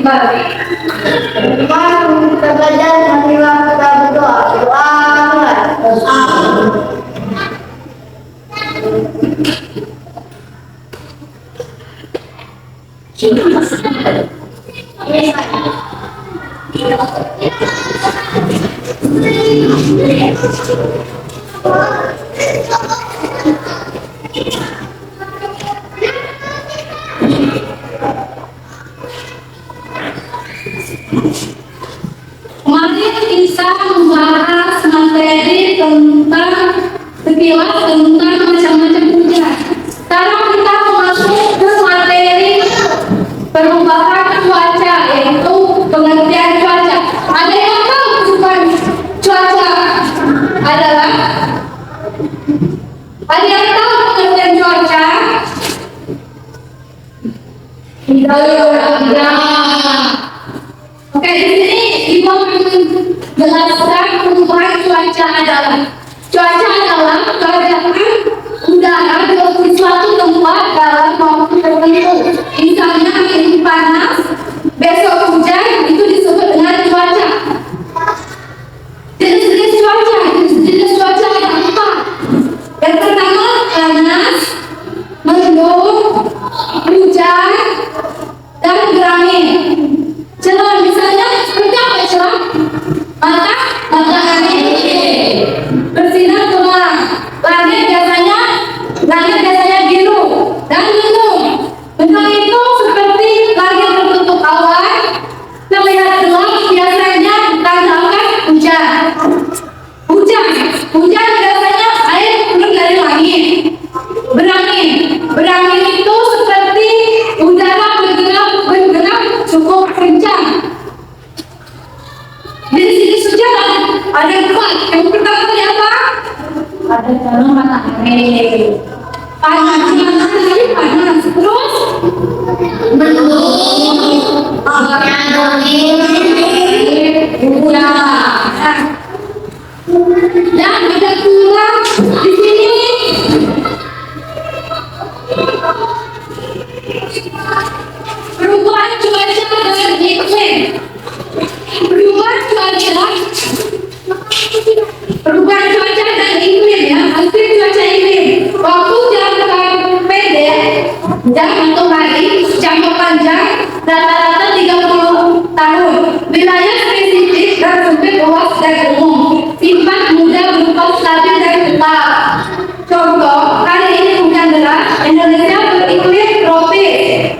Mari kita belajar, marilah kita berdoa. Doa mari kita membahas materi tentang sekilas tentang macam-macam puja. Sekarang kita masuk ke materi perubahan cuaca, yaitu pengertian cuaca. Ada yang tahu bukan cuaca adalah? Ada yang tahu pengertian cuaca? Tidak. Oke, di sini Ibu menjelaskan perubahan cuaca adalah keadaan udara di suatu tempat dalam waktu tertentu. Misalnya ini panas, besok hujan, itu disebut dengan cuaca. Jenis-jenis cuaca ada empat. Yang pertama panas, mendung, hujan, dan gerangin. Celah misalnya seperti apa celah? Matahari bersinar terang. Langit biasanya biru dan mendung. Mendung itu seperti langit tertutup awan, terlihat gelap, biasanya ditandai hujan. Hujan biasanya air turun dari langit. Berangin itu seperti udara bergerak cukup kencang. Di sini saja ada empat. Yang pertama apa? Ada calon matahari. Panas. Terus mendung. Dan ada pula di sini perubahan cuaca dan iklim. Perubahan cuaca dan iklim ya, hasil cuaca iklim. Waktu jangka pendek, jangka hari, jangka panjang, rata-rata 30 tahun. Wilayah spesifik dan sempit, luas dan umum. Sifat mudah berupa stabil dan tetap. Contoh, kali ini hujan deras, Indonesia beriklim tropis.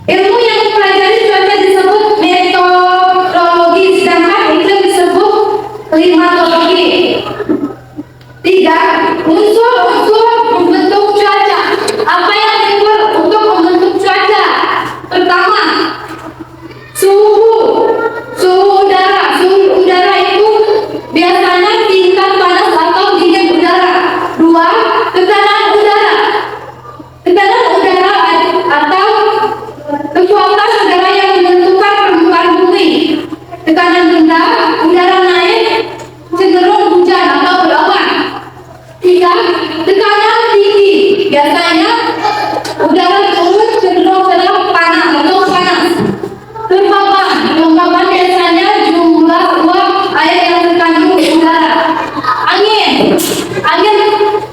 Ilmu yang mempelajari cuaca disebut meteorologi, sedangkan iklim disebut klimatologi. 3. Unsur-unsur membentuk cuaca. Apa yang dibuat untuk membentuk cuaca? Pertama, suhu udara. Suhu udara itu biasanya tingkat panas atau dingin udara. 2. Tekanan udara. Tekanan udara atau kekuatan udara yang menentukan permukaan bumi. Tekanan rendah, udara naik, cenderung hujan atau berawan. 3. Tekanan tinggi, biasanya udara turun cenderung panas atau panas. Kelembapan biasanya jumlah uap air yang terkandung di udara. Angin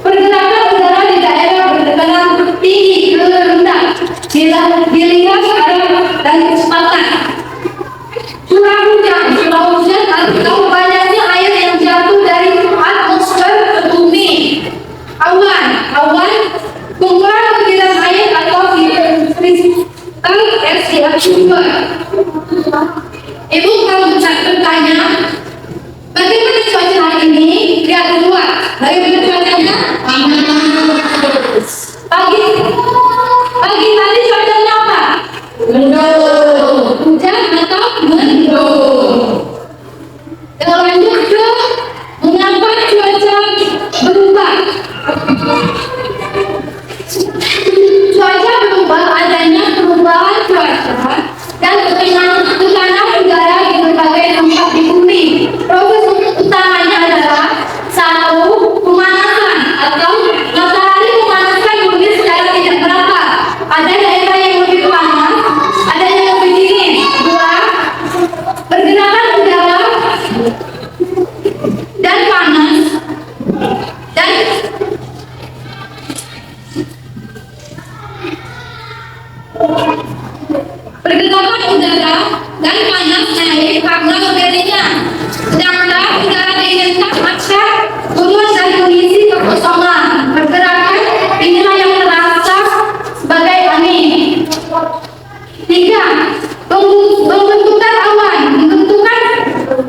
pergerakan udara di daerah bertekanan tinggi ke rendah. Dilihat arah dan kecepatan. Curah hujan atau banyaknya air yang jatuh dari atmosfer ke bumi. Awan kumpulan butiran air atau kristal es di atmosfer. Ibu kalau bertanya, bagaimana cuaca hari ini? Lihat keluar. Bagaimana cuacanya? Pagi tadi cuacanya apa? Mendung. Hujan atau mendung. Kita lanjut ke mengapa cuaca berubah. Cuaca berubah adanya perubahan cuaca dan tekanan udara di berbagai tempat di bumi. Proses utamanya adalah 1. Pemanasan atau matahari memanaskan bumi secara tidak merata. Ada daerah yang lebih panas, ada sebagainya. Sedangkan udara dingin memaksa turun dari kondisi kekosongan. Pergerakan inilah yang terasa sebagai angin. 3. Pembentukan awan. Pembentukan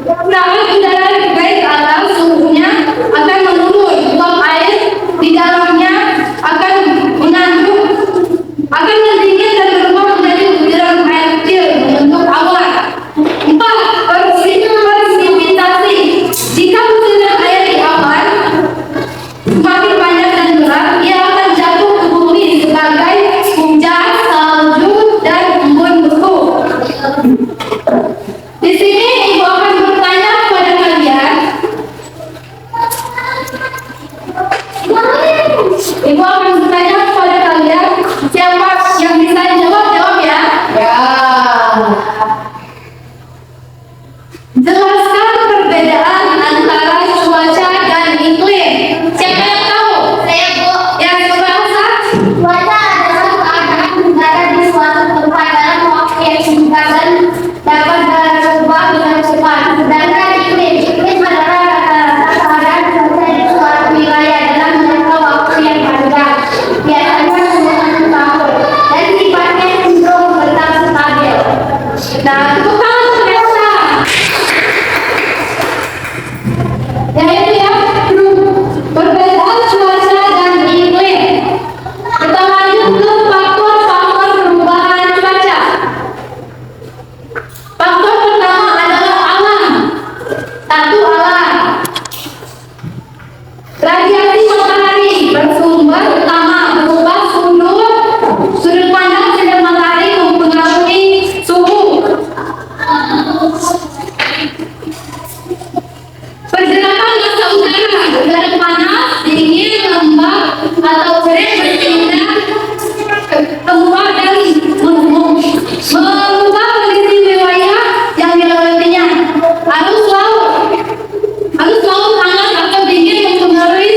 perawan udara baik ke atas, suhunya akan menurun, uap air di dalamnya akan mengandung, akan mendingin dan berubah menjadi butiran air kecil membentuk awan. 4. Presipitasi. Jika butiran air di awan semakin banyak dan berat, ia akan jatuh ke bumi sebagai hujan, salju, dan embun beku. Di sini ibu akan bertanya kepada kalian. Ibu akan bertanya kepada kalian, siapa yang bisa jawab, jawab ya. Ya. Jelaskan perbedaan antara cuaca dan iklim. Siapa yang tahu? Saya, Bu. Yang berbahasa? Cuaca adalah keadaan udara di suatu tempat dalam waktu yang singkat dan dapat berubah dengan cepat. Sedangkan iklim adalah rata-rata keadaan cuaca di suatu wilayah dalam jangka waktu yang panjang, biasanya puluhan tahun, dan sifatnya cenderung tetap stabil. Nah, tepuk tangan pemirsa. Yaitu ya, perbedaan cuaca dan iklim. Kita lanjut ke faktor-faktor perubahan cuaca. Faktor pertama adalah alam. 1. Alam. Radiasi matahari bersumber utama berubah sudut pandang sinar matahari mempengaruhi suhu. Pergerakan massa udara panas, dingin, lembab, atau kering berpindah keluar dan mengubah kondisi wilayah yang dilewatinya. Arus laut hangat atau dingin mempengaruhi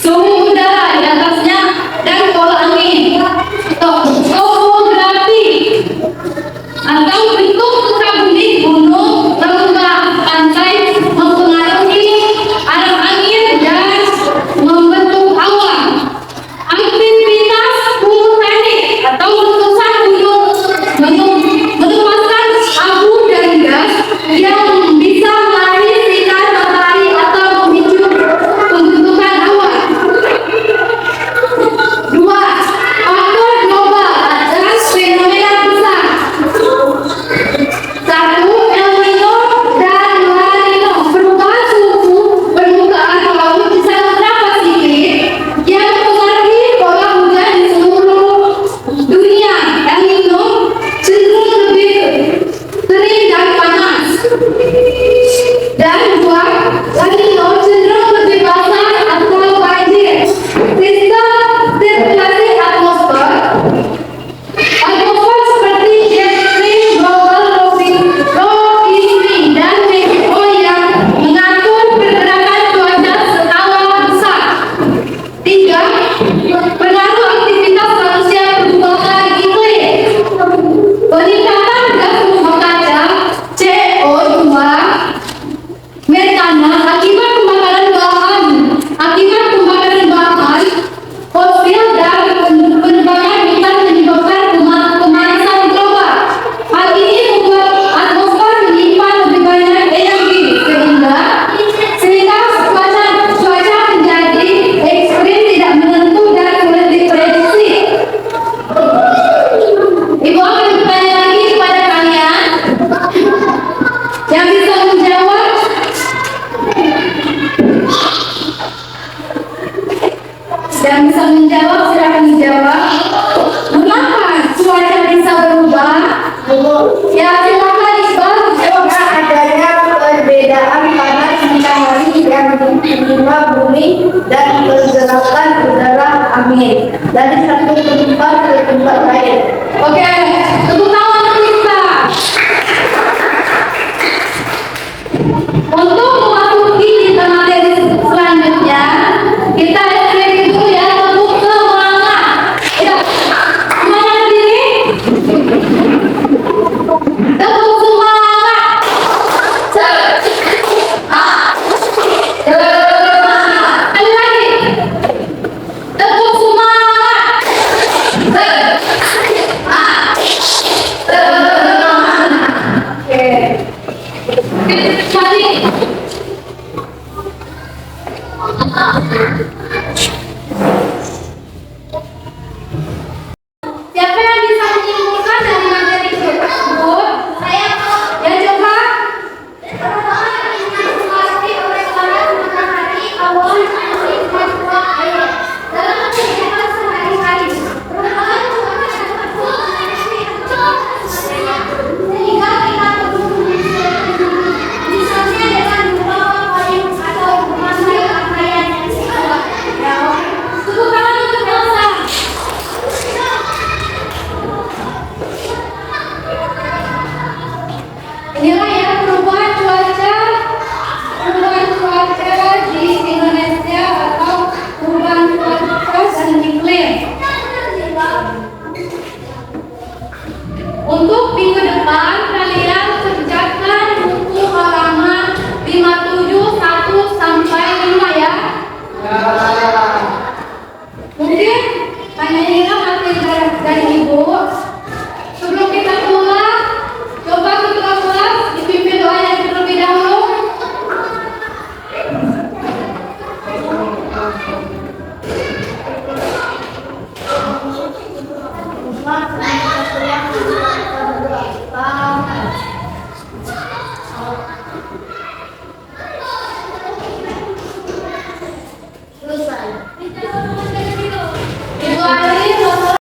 suhu udara di atasnya dan pola angin. Topografi atau bentuk muka bumi, gunung, lembah, pantai mempengaruhi arah angin dan membentuk awan. Aktivitas vulkanik atau letusan gunung mengeluarkan abu dan gas yang bisa menarik sinar matahari atau memicu pembentukan awan. 2. Faktor global adalah fenomena besar. 1. El Nino dan La Nino. Perubahan suhu permukaan laut di Samudra Pasifik yang mempengaruhi pola hujan di seluruh dunia. El Nino cenderung lebih kering dan panas. Dan 2. La Nino cenderung lebih basah atau banjir. Sistem sirkulasi atmosfer seperti jet stream, global warming, dan meteor yang mengatur pergerakan cuaca skala besar. 3. Pengaruh aktivitas manusia perubahan iklim. Peningkatan gas rumah kaca CO2 metana akibat pembakaran bahan fosil dan penebangan hutan menyebabkan pemanasan global. Hal ini membuat atmosfer menyimpan lebih banyak energi sehingga cuaca menjadi ekstrim, tidak menentu, dan sulit diprediksi. Ibu akan bertanya lagi kepada kalian yang bisa menjawab. Yang bisa menjawab, silakan menjawab. Mengapa cuaca bisa berubah? Ya, silakan Iqbal. Karena adanya perbedaan panas matahari yang menimpa bumi dan pergerakan udara angin dari satu tempat ke tempat lain. Oke, tepuk tangan kita. Untuk memasuki kita materi selanjutnya, kita explain dulu ya, tepuk semangat. Ya, semangat diri. Tepuk semangat.